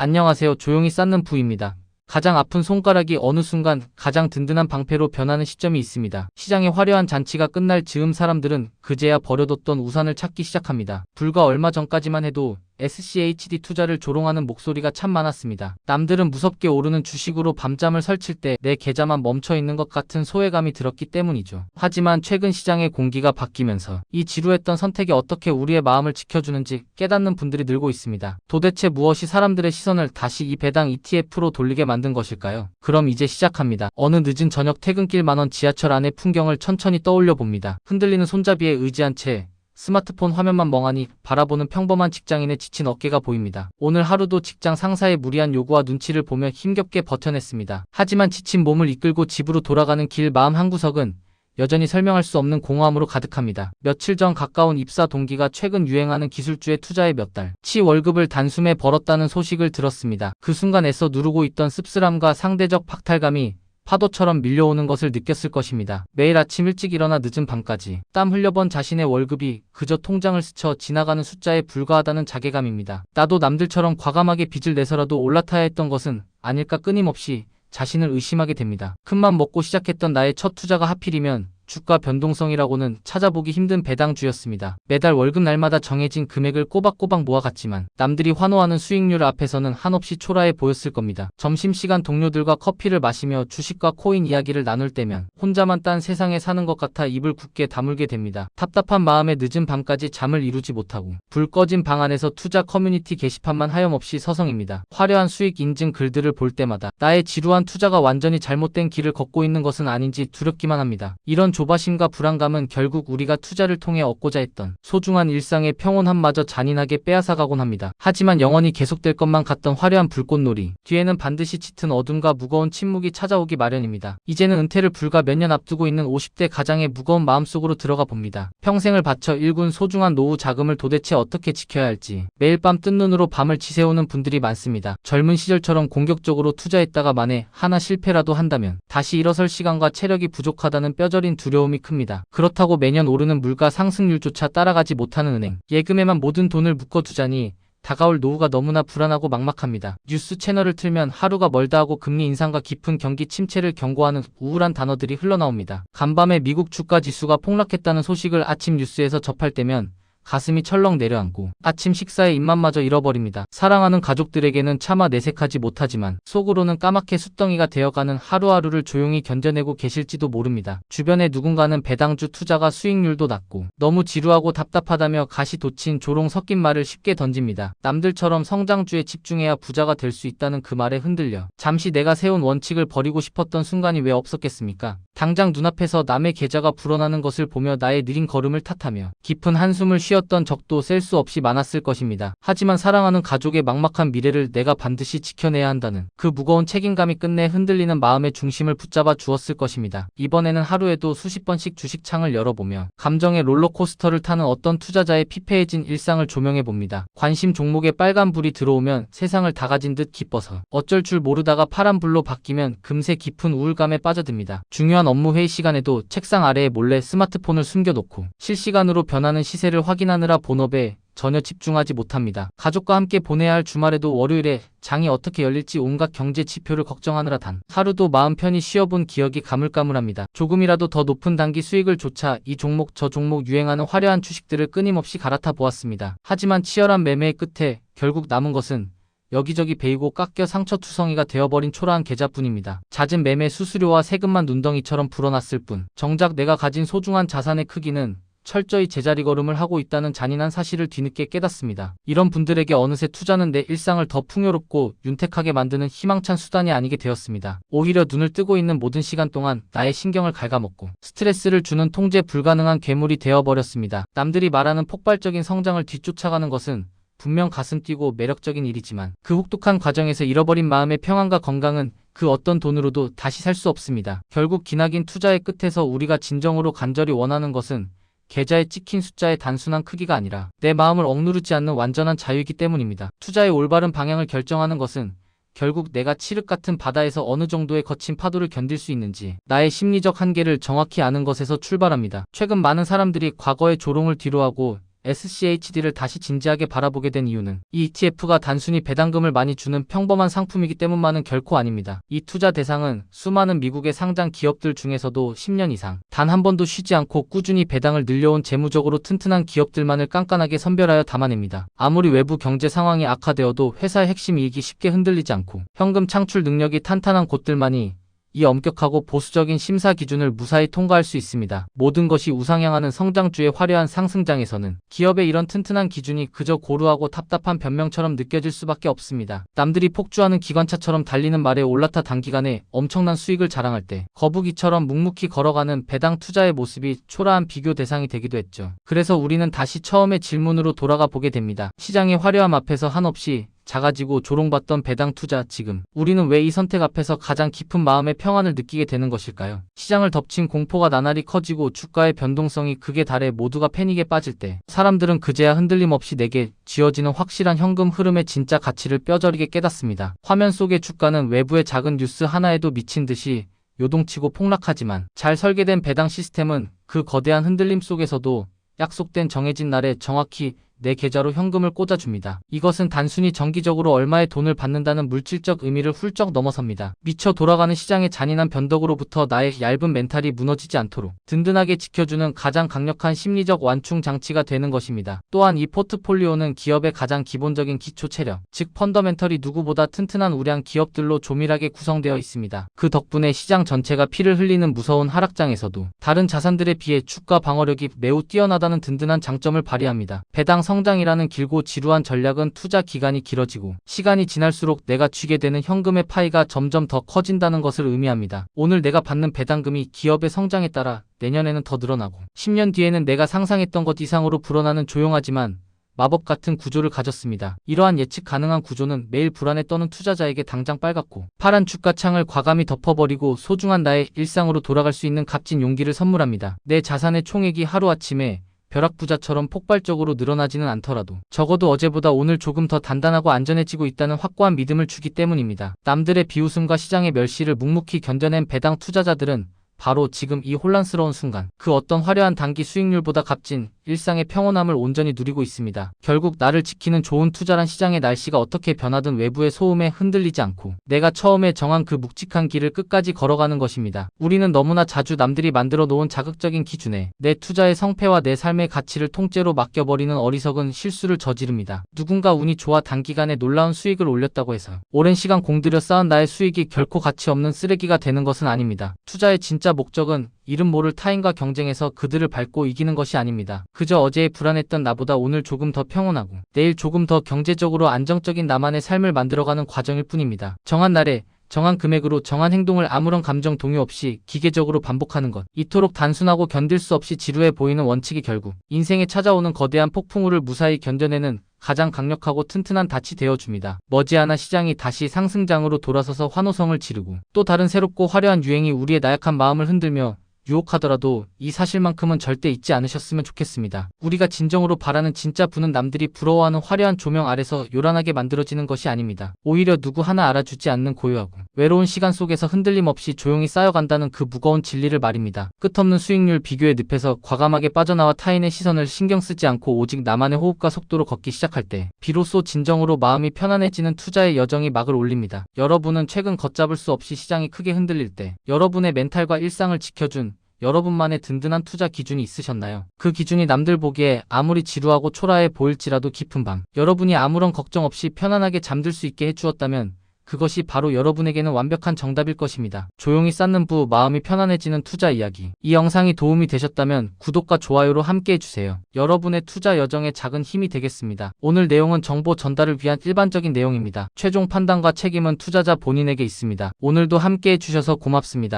안녕하세요. 조용히 쌓는 부입니다. 가장 아픈 손가락이 어느 순간 가장 든든한 방패로 변하는 시점이 있습니다. 시장의 화려한 잔치가 끝날 즈음 사람들은 그제야 버려뒀던 우산을 찾기 시작합니다. 불과 얼마 전까지만 해도 SCHD 투자를 조롱하는 목소리가 참 많았습니다. 남들은 무섭게 오르는 주식으로 밤잠을 설칠 때 내 계좌만 멈춰있는 것 같은 소외감이 들었기 때문이죠. 하지만 최근 시장의 공기가 바뀌면서 이 지루했던 선택이 어떻게 우리의 마음을 지켜주는지 깨닫는 분들이 늘고 있습니다. 도대체 무엇이 사람들의 시선을 다시 이 배당 ETF로 돌리게 만든 것일까요? 그럼 이제 시작합니다. 어느 늦은 저녁 퇴근길 만원 지하철 안의 풍경을 천천히 떠올려 봅니다. 흔들리는 손잡이에 의지한 채 스마트폰 화면만 멍하니 바라보는 평범한 직장인의 지친 어깨가 보입니다. 오늘 하루도 직장 상사의 무리한 요구와 눈치를 보며 힘겹게 버텨냈습니다. 하지만 지친 몸을 이끌고 집으로 돌아가는 길 마음 한구석은 여전히 설명할 수 없는 공허함으로 가득합니다. 며칠 전 가까운 입사 동기가 최근 유행하는 기술주에 투자해 몇 달치 월급을 단숨에 벌었다는 소식을 들었습니다. 그 순간 애써 누르고 있던 씁쓸함과 상대적 박탈감이 파도처럼 밀려오는 것을 느꼈을 것입니다. 매일 아침 일찍 일어나 늦은 밤까지 땀 흘려번 자신의 월급이 그저 통장을 스쳐 지나가는 숫자에 불과하다는 자괴감입니다. 나도 남들처럼 과감하게 빚을 내서라도 올라타야 했던 것은 아닐까 끊임없이 자신을 의심하게 됩니다. 큰맘 먹고 시작했던 나의 첫 투자가 하필이면 주가 변동성이라고는 찾아보기 힘든 배당주였습니다. 매달 월급 날마다 정해진 금액을 꼬박꼬박 모아갔지만 남들이 환호하는 수익률 앞에서는 한없이 초라해 보였을 겁니다. 점심시간 동료들과 커피를 마시며 주식과 코인 이야기를 나눌 때면 혼자만 딴 세상에 사는 것 같아 입을 굳게 다물게 됩니다. 답답한 마음에 늦은 밤까지 잠을 이루지 못하고 불 꺼진 방 안에서 투자 커뮤니티 게시판만 하염없이 서성입니다. 화려한 수익 인증 글들을 볼 때마다 나의 지루한 투자가 완전히 잘못된 길을 걷고 있는 것은 아닌지 두렵기만 합니다. 이런 조바심과 불안감은 결국 우리가 투자를 통해 얻고자 했던 소중한 일상의 평온함마저 잔인하게 빼앗아가곤 합니다. 하지만 영원히 계속될 것만 같던 화려한 불꽃놀이 뒤에는 반드시 짙은 어둠과 무거운 침묵이 찾아오기 마련입니다. 이제는 은퇴를 불과 몇 년 앞두고 있는 50대 가장의 무거운 마음속으로 들어가 봅니다. 평생을 바쳐 일군 소중한 노후 자금을 도대체 어떻게 지켜야 할지 매일 밤 뜬 눈으로 밤을 지새우는 분들이 많습니다. 젊은 시절처럼 공격적으로 투자했다가 만에 하나 실패라도 한다면 다시 일어설 시간과 체력이 부족하다는 뼈저린 두려움이 큽니다. 그렇다고 매년 오르는 물가 상승률조차 따라가지 못하는 은행, 예금에만 모든 돈을 묶어두자니 다가올 노후가 너무나 불안하고 막막합니다. 뉴스 채널을 틀면 하루가 멀다 하고 금리 인상과 깊은 경기 침체를 경고하는 우울한 단어들이 흘러나옵니다. 간밤에 미국 주가 지수가 폭락했다는 소식을 아침 뉴스에서 접할 때면 가슴이 철렁 내려앉고 아침 식사에 입맛마저 잃어버립니다. 사랑하는 가족들에게는 차마 내색하지 못하지만 속으로는 까맣게 숫덩이가 되어가는 하루하루를 조용히 견뎌내고 계실지도 모릅니다. 주변에 누군가는 배당주 투자가 수익률도 낮고 너무 지루하고 답답하다며 가시돋친 조롱 섞인 말을 쉽게 던집니다. 남들처럼 성장주에 집중해야 부자가 될 수 있다는 그 말에 흔들려 잠시 내가 세운 원칙을 버리고 싶었던 순간이 왜 없었겠습니까? 당장 눈앞에서 남의 계좌가 불어나는 것을 보며 나의 느린 걸음을 탓하며 깊은 한숨을 쉬었던 적도 셀 수 없이 많았을 것입니다. 하지만 사랑하는 가족의 막막한 미래를 내가 반드시 지켜내야 한다는 그 무거운 책임감이 끝내 흔들리는 마음의 중심을 붙잡아 주었을 것입니다. 이번에는 하루에도 수십 번씩 주식창을 열어보며 감정의 롤러코스터를 타는 어떤 투자자의 피폐해진 일상을 조명해봅니다. 관심 종목에 빨간불이 들어오면 세상을 다 가진 듯 기뻐서 어쩔 줄 모르다가 파란불로 바뀌면 금세 깊은 우울감에 빠져듭니다. 중요한 업무 회의 시간에도 책상 아래에 몰래 스마트폰을 숨겨놓고 실시간으로 변하는 시세를 확인하느라 본업에 전혀 집중하지 못합니다. 가족과 함께 보내야 할 주말에도 월요일에 장이 어떻게 열릴지 온갖 경제 지표를 걱정하느라 단 하루도 마음 편히 쉬어본 기억이 가물가물합니다. 조금이라도 더 높은 단기 수익을 좇아 이 종목 저 종목 유행하는 화려한 주식들을 끊임없이 갈아타 보았습니다. 하지만 치열한 매매의 끝에 결국 남은 것은 여기저기 베이고 깎여 상처투성이가 되어버린 초라한 계좌뿐입니다. 잦은 매매 수수료와 세금만 눈덩이처럼 불어났을 뿐 정작 내가 가진 소중한 자산의 크기는 철저히 제자리 걸음을 하고 있다는 잔인한 사실을 뒤늦게 깨닫습니다. 이런 분들에게 어느새 투자는 내 일상을 더 풍요롭고 윤택하게 만드는 희망찬 수단이 아니게 되었습니다. 오히려 눈을 뜨고 있는 모든 시간 동안 나의 신경을 갉아먹고 스트레스를 주는 통제 불가능한 괴물이 되어버렸습니다. 남들이 말하는 폭발적인 성장을 뒤쫓아가는 것은 분명 가슴 뛰고 매력적인 일이지만 그 혹독한 과정에서 잃어버린 마음의 평안과 건강은 그 어떤 돈으로도 다시 살 수 없습니다. 결국 기나긴 투자의 끝에서 우리가 진정으로 간절히 원하는 것은 계좌에 찍힌 숫자의 단순한 크기가 아니라 내 마음을 억누르지 않는 완전한 자유이기 때문입니다. 투자의 올바른 방향을 결정하는 것은 결국 내가 칠흑 같은 바다에서 어느 정도의 거친 파도를 견딜 수 있는지 나의 심리적 한계를 정확히 아는 것에서 출발합니다. 최근 많은 사람들이 과거의 조롱을 뒤로하고 SCHD를 다시 진지하게 바라보게 된 이유는 이 ETF가 단순히 배당금을 많이 주는 평범한 상품이기 때문만은 결코 아닙니다. 이 투자 대상은 수많은 미국의 상장 기업들 중에서도 10년 이상 단 한 번도 쉬지 않고 꾸준히 배당을 늘려온 재무적으로 튼튼한 기업들만을 깐깐하게 선별하여 담아냅니다. 아무리 외부 경제 상황이 악화되어도 회사의 핵심 이익이 쉽게 흔들리지 않고 현금 창출 능력이 탄탄한 곳들만이 이 엄격하고 보수적인 심사 기준을 무사히 통과할 수 있습니다. 모든 것이 우상향하는 성장주의 화려한 상승장에서는 기업의 이런 튼튼한 기준이 그저 고루하고 답답한 변명처럼 느껴질 수밖에 없습니다. 남들이 폭주하는 기관차처럼 달리는 말에 올라타 단기간에 엄청난 수익을 자랑할 때 거북이처럼 묵묵히 걸어가는 배당 투자의 모습이 초라한 비교 대상이 되기도 했죠. 그래서 우리는 다시 처음의 질문으로 돌아가 보게 됩니다. 시장의 화려함 앞에서 한없이 작아지고 조롱받던 배당 투자, 지금 우리는 왜 이 선택 앞에서 가장 깊은 마음의 평안을 느끼게 되는 것일까요? 시장을 덮친 공포가 나날이 커지고 주가의 변동성이 극에 달해 모두가 패닉에 빠질 때 사람들은 그제야 흔들림 없이 내게 쥐어지는 확실한 현금 흐름의 진짜 가치를 뼈저리게 깨닫습니다. 화면 속의 주가는 외부의 작은 뉴스 하나에도 미친 듯이 요동치고 폭락하지만 잘 설계된 배당 시스템은 그 거대한 흔들림 속에서도 약속된 정해진 날에 정확히 내 계좌로 현금을 꽂아줍니다. 이것은 단순히 정기적으로 얼마의 돈을 받는다는 물질적 의미를 훌쩍 넘어섭니다. 미쳐 돌아가는 시장의 잔인한 변덕으로부터 나의 얇은 멘탈이 무너지지 않도록 든든하게 지켜주는 가장 강력한 심리적 완충 장치가 되는 것입니다. 또한 이 포트폴리오는 기업의 가장 기본적인 기초 체력, 즉 펀더멘털이 누구보다 튼튼한 우량 기업들로 조밀하게 구성되어 있습니다. 그 덕분에 시장 전체가 피를 흘리는 무서운 하락장에서도 다른 자산들에 비해 주가 방어력이 매우 뛰어나다는 든든한 장점을 발휘합니다. 배당 성장이라는 길고 지루한 전략은 투자 기간이 길어지고 시간이 지날수록 내가 쥐게 되는 현금의 파이가 점점 더 커진다는 것을 의미합니다. 오늘 내가 받는 배당금이 기업의 성장에 따라 내년에는 더 늘어나고 10년 뒤에는 내가 상상했던 것 이상으로 불어나는 조용하지만 마법 같은 구조를 가졌습니다. 이러한 예측 가능한 구조는 매일 불안에 떠는 투자자에게 당장 빨갛고 파란 주가창을 과감히 덮어버리고 소중한 나의 일상으로 돌아갈 수 있는 값진 용기를 선물합니다. 내 자산의 총액이 하루아침에 벼락부자처럼 폭발적으로 늘어나지는 않더라도 적어도 어제보다 오늘 조금 더 단단하고 안전해지고 있다는 확고한 믿음을 주기 때문입니다. 남들의 비웃음과 시장의 멸시를 묵묵히 견뎌낸 배당 투자자들은 바로 지금 이 혼란스러운 순간 그 어떤 화려한 단기 수익률보다 값진 일상의 평온함을 온전히 누리고 있습니다. 결국 나를 지키는 좋은 투자란 시장의 날씨가 어떻게 변하든 외부의 소음에 흔들리지 않고 내가 처음에 정한 그 묵직한 길을 끝까지 걸어가는 것입니다. 우리는 너무나 자주 남들이 만들어 놓은 자극적인 기준에 내 투자의 성패와 내 삶의 가치를 통째로 맡겨버리는 어리석은 실수를 저지릅니다. 누군가 운이 좋아 단기간에 놀라운 수익을 올렸다고 해서 오랜 시간 공들여 쌓은 나의 수익이 결코 가치 없는 쓰레기가 되는 것은 아닙니다. 투자의 진짜 목적은 이름 모를 타인과 경쟁해서 그들을 밟고 이기는 것이 아닙니다. 그저 어제의 불안했던 나보다 오늘 조금 더 평온하고 내일 조금 더 경제적으로 안정적인 나만의 삶을 만들어가는 과정일 뿐입니다. 정한 날에 정한 금액으로 정한 행동을 아무런 감정 동요 없이 기계적으로 반복하는 것. 이토록 단순하고 견딜 수 없이 지루해 보이는 원칙이 결국 인생에 찾아오는 거대한 폭풍우를 무사히 견뎌내는 가장 강력하고 튼튼한 닻이 되어줍니다. 머지않아 시장이 다시 상승장으로 돌아서서 환호성을 지르고 또 다른 새롭고 화려한 유행이 우리의 나약한 마음을 흔들며 유혹하더라도 이 사실만큼은 절대 잊지 않으셨으면 좋겠습니다. 우리가 진정으로 바라는 진짜 부는 남들이 부러워하는 화려한 조명 아래서 요란하게 만들어지는 것이 아닙니다. 오히려 누구 하나 알아주지 않는 고요하고 외로운 시간 속에서 흔들림 없이 조용히 쌓여간다는 그 무거운 진리를 말입니다. 끝없는 수익률 비교의 늪에서 과감하게 빠져나와 타인의 시선을 신경 쓰지 않고 오직 나만의 호흡과 속도로 걷기 시작할 때 비로소 진정으로 마음이 편안해지는 투자의 여정이 막을 올립니다. 여러분은 최근 걷잡을 수 없이 시장이 크게 흔들릴 때 여러분의 멘탈과 일상을 지켜준 여러분만의 든든한 투자 기준이 있으셨나요? 그 기준이 남들 보기에 아무리 지루하고 초라해 보일지라도 깊은 밤 여러분이 아무런 걱정 없이 편안하게 잠들 수 있게 해주었다면 그것이 바로 여러분에게는 완벽한 정답일 것입니다. 조용히 쌓는 부 마음이 편안해지는 투자 이야기. 이 영상이 도움이 되셨다면 구독과 좋아요로 함께 해주세요. 여러분의 투자 여정에 작은 힘이 되겠습니다. 오늘 내용은 정보 전달을 위한 일반적인 내용입니다. 최종 판단과 책임은 투자자 본인에게 있습니다. 오늘도 함께 해주셔서 고맙습니다.